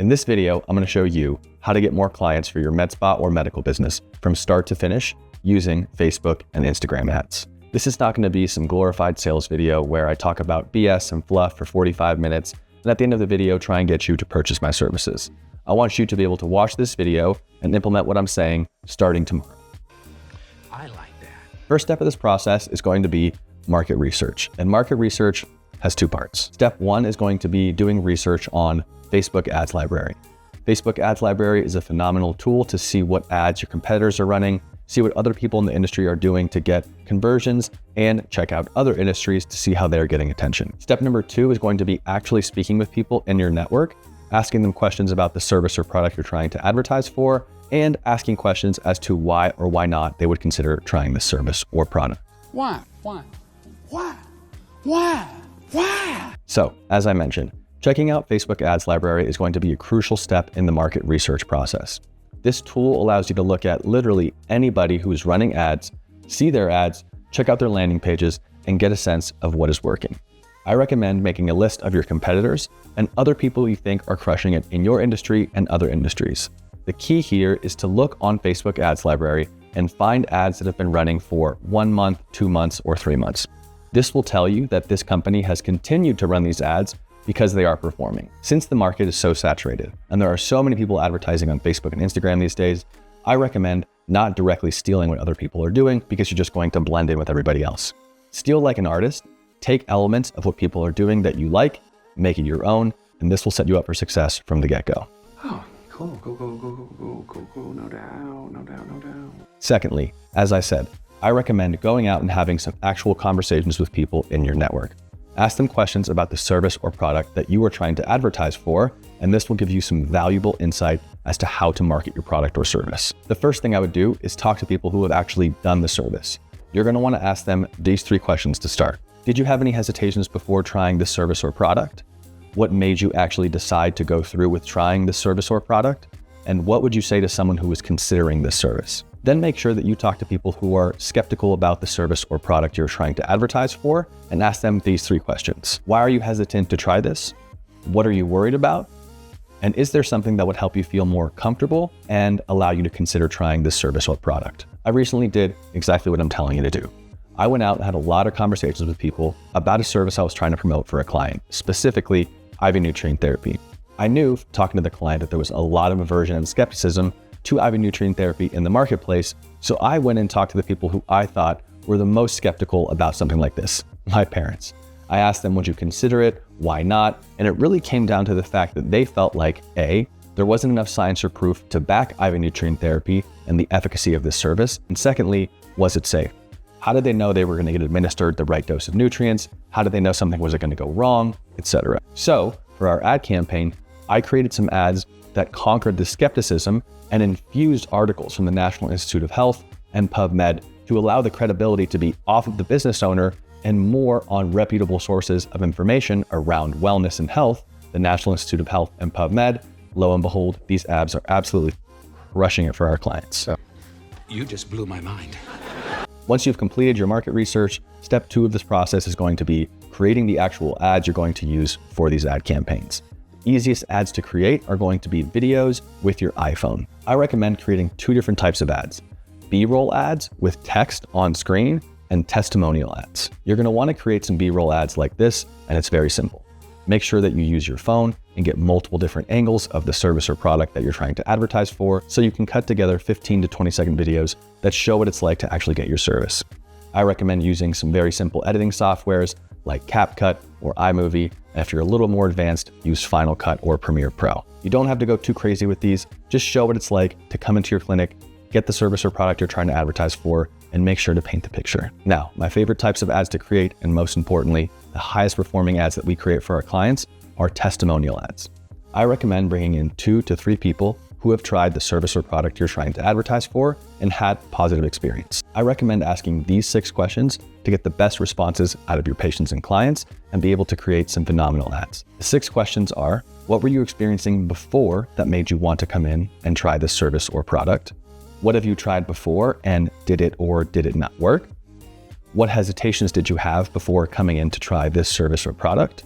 In this video, I'm going to show you how to get more clients for your med spa or medical business from start to finish using Facebook and Instagram ads. This is not going to be some glorified sales video where I talk about BS and fluff for 45 minutes and at the end of the video try and get you to purchase my services. I want you to be able to watch this video and implement what I'm saying starting tomorrow. I like that. First step of this process is going to be market research. And market research has two parts. Step one is going to be doing research on Facebook Ads Library. Facebook Ads Library is a phenomenal tool to see what ads your competitors are running, see what other people in the industry are doing to get conversions, and check out other industries to see how they're getting attention. Step number two is going to be actually speaking with people in your network, asking them questions about the service or product you're trying to advertise for, and asking questions as to why or why not they would consider trying this service or product. Why? So, as I mentioned, checking out Facebook Ads Library is going to be a crucial step in the market research process. This tool allows you to look at literally anybody who is running ads, see their ads, check out their landing pages, and get a sense of what is working. I recommend making a list of your competitors and other people you think are crushing it in your industry and other industries. The key here is to look on Facebook Ads Library and find ads that have been running for 1 month, 2 months, or 3 months. This will tell you that this company has continued to run these ads because they are performing. Since the market is so saturated and there are so many people advertising on Facebook and Instagram these days, I recommend not directly stealing what other people are doing because you're just going to blend in with everybody else. Steal like an artist, take elements of what people are doing that you like, make it your own, and this will set you up for success from the get-go. Oh, cool, cool, no doubt. Secondly, as I said, I recommend going out and having some actual conversations with people in your network. Ask them questions about the service or product that you are trying to advertise for, and this will give you some valuable insight as to how to market your product or service. The first thing I would do is talk to people who have actually done the service. You're going to want to ask them these 3 questions to start. Did you have any hesitations before trying this service or product? What made you actually decide to go through with trying this service or product? And what would you say to someone who is considering this service? Then make sure that you talk to people who are skeptical about the service or product you're trying to advertise for and ask them these 3 questions. Why are you hesitant to try this? What are you worried about? And is there something that would help you feel more comfortable and allow you to consider trying this service or product? I recently did exactly what I'm telling you to do. I went out and had a lot of conversations with people about a service I was trying to promote for a client, specifically IV nutrient therapy. I knew, talking to the client, that there was a lot of aversion and skepticism to IV nutrient therapy in the marketplace, so I went and talked to the people who I thought were the most skeptical about something like this, my parents. I asked them, would you consider it? Why not? And it really came down to the fact that they felt like, A, there wasn't enough science or proof to back IV nutrient therapy and the efficacy of this service, and secondly, was it safe? How did they know they were going to get administered the right dose of nutrients? How did they know something wasn't going to go wrong, etc.? So for our ad campaign, I created some ads that conquered the skepticism and infused articles from the National Institute of Health and PubMed to allow the credibility to be off of the business owner and more on reputable sources of information around wellness and health, the National Institute of Health and PubMed. Lo and behold, these ads are absolutely crushing it for our clients. You just blew my mind. Once you've completed your market research, step 2 of this process is going to be creating the actual ads you're going to use for these ad campaigns. Easiest ads to create are going to be videos with your iPhone. I recommend creating 2 different types of ads: B-roll ads with text on screen and testimonial ads. You're going to want to create some B-roll ads like this, and it's very simple. Make sure that you use your phone and get multiple different angles of the service or product that you're trying to advertise for, so you can cut together 15 to 20-second videos that show what it's like to actually get your service. I recommend using some very simple editing softwares like CapCut or iMovie. And if you're a little more advanced, use Final Cut or Premiere Pro. You don't have to go too crazy with these. Just show what it's like to come into your clinic, get the service or product you're trying to advertise for, and make sure to paint the picture. Now, my favorite types of ads to create, and most importantly, the highest performing ads that we create for our clients, are testimonial ads. I recommend bringing in 2 to 3 people who have tried the service or product you're trying to advertise for and had positive experience. I recommend asking these 6 questions to get the best responses out of your patients and clients and be able to create some phenomenal ads. The 6 questions are: what were you experiencing before that made you want to come in and try this service or product? What have you tried before and did it or did it not work? What hesitations did you have before coming in to try this service or product?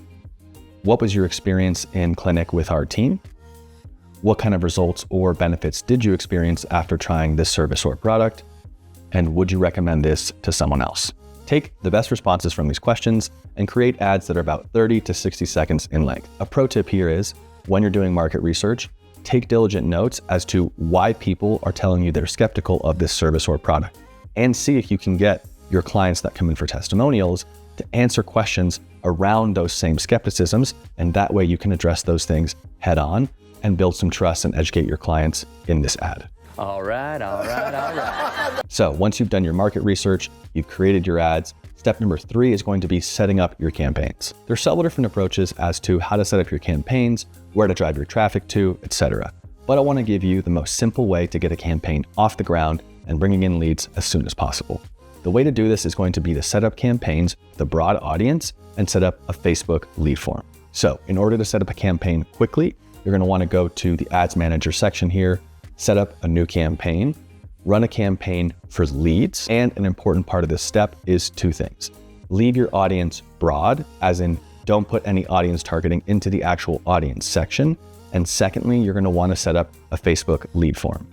What was your experience in clinic with our team? What kind of results or benefits did you experience after trying this service or product? And would you recommend this to someone else? Take the best responses from these questions and create ads that are about 30 to 60 seconds in length. A pro tip here is, when you're doing market research, take diligent notes as to why people are telling you they're skeptical of this service or product, and see if you can get your clients that come in for testimonials to answer questions around those same skepticisms, and that way you can address those things head on and build some trust and educate your clients in this ad. All right. So once you've done your market research, you've created your ads, step number 3 is going to be setting up your campaigns. There's several different approaches as to how to set up your campaigns, where to drive your traffic to, etc. But I want to give you the most simple way to get a campaign off the ground and bringing in leads as soon as possible. The way to do this is going to be to set up campaigns with a broad audience and set up a Facebook lead form. So in order to set up a campaign quickly, you're going to want to go to the Ads Manager section here, set up a new campaign, run a campaign for leads. And an important part of this step is 2 things. Leave your audience broad, as in don't put any audience targeting into the actual audience section. And secondly, you're going to want to set up a Facebook lead form.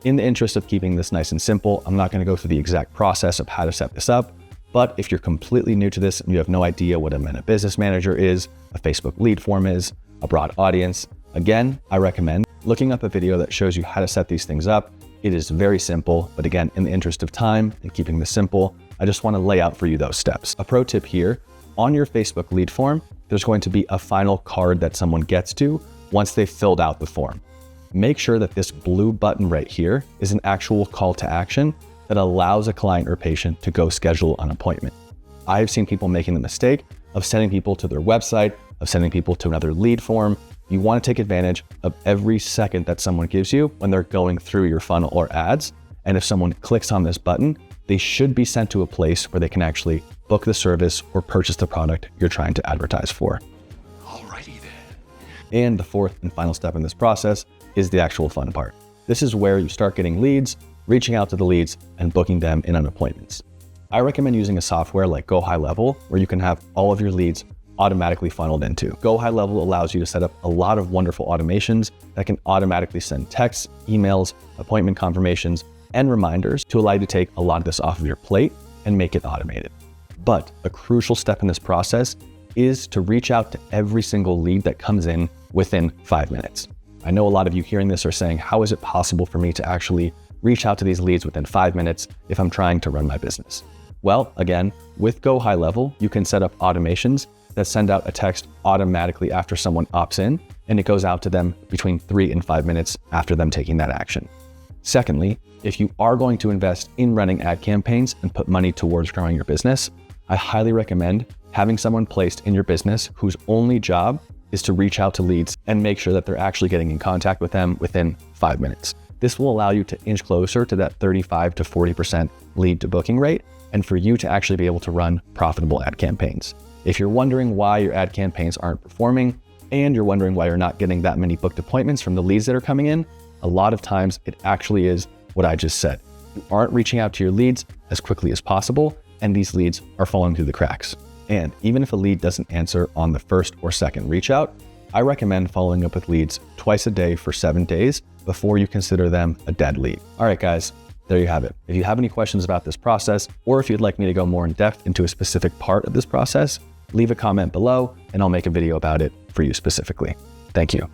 In the interest of keeping this nice and simple, I'm not going to go through the exact process of how to set this up. But if you're completely new to this and you have no idea what a Meta Business Manager is, a Facebook lead form is, a broad audience, again, I recommend looking up a video that shows you how to set these things up. It is very simple, but again, in the interest of time and keeping this simple, I just want to lay out for you those steps. A pro tip here, on your Facebook lead form, there's going to be a final card that someone gets to once they've filled out the form. Make sure that this blue button right here is an actual call to action that allows a client or patient to go schedule an appointment. I've seen people making the mistake of sending people to their website, of sending people to another lead form. You want to take advantage of every second that someone gives you when they're going through your funnel or ads. And if someone clicks on this button, they should be sent to a place where they can actually book the service or purchase the product you're trying to advertise for. Alrighty then. And the 4th and final step in this process is the actual fun part. This is where you start getting leads, reaching out to the leads, and booking them in on appointments. I recommend using a software like Go High Level, where you can have all of your leads automatically funneled into. Go High Level allows you to set up a lot of wonderful automations that can automatically send texts, emails, appointment confirmations, and reminders to allow you to take a lot of this off of your plate and make it automated. But a crucial step in this process is to reach out to every single lead that comes in within 5 minutes. I know a lot of you hearing this are saying, how is it possible for me to actually reach out to these leads within 5 minutes if I'm trying to run my business? Well, again, with Go High Level, you can set up automations that send out a text automatically after someone opts in, and it goes out to them between 3 and 5 minutes after them taking that action. Secondly, if you are going to invest in running ad campaigns and put money towards growing your business, I highly recommend having someone placed in your business whose only job is to reach out to leads and make sure that they're actually getting in contact with them within 5 minutes. This will allow you to inch closer to that 35 to 40% lead to booking rate, and for you to actually be able to run profitable ad campaigns. If you're wondering why your ad campaigns aren't performing, and you're wondering why you're not getting that many booked appointments from the leads that are coming in, a lot of times it actually is what I just said. You aren't reaching out to your leads as quickly as possible, and these leads are falling through the cracks. And even if a lead doesn't answer on the first or second reach out, I recommend following up with leads twice a day for 7 days before you consider them a dead lead. All right, guys, there you have it. If you have any questions about this process, or if you'd like me to go more in depth into a specific part of this process, leave a comment below and I'll make a video about it for you specifically. Thank you.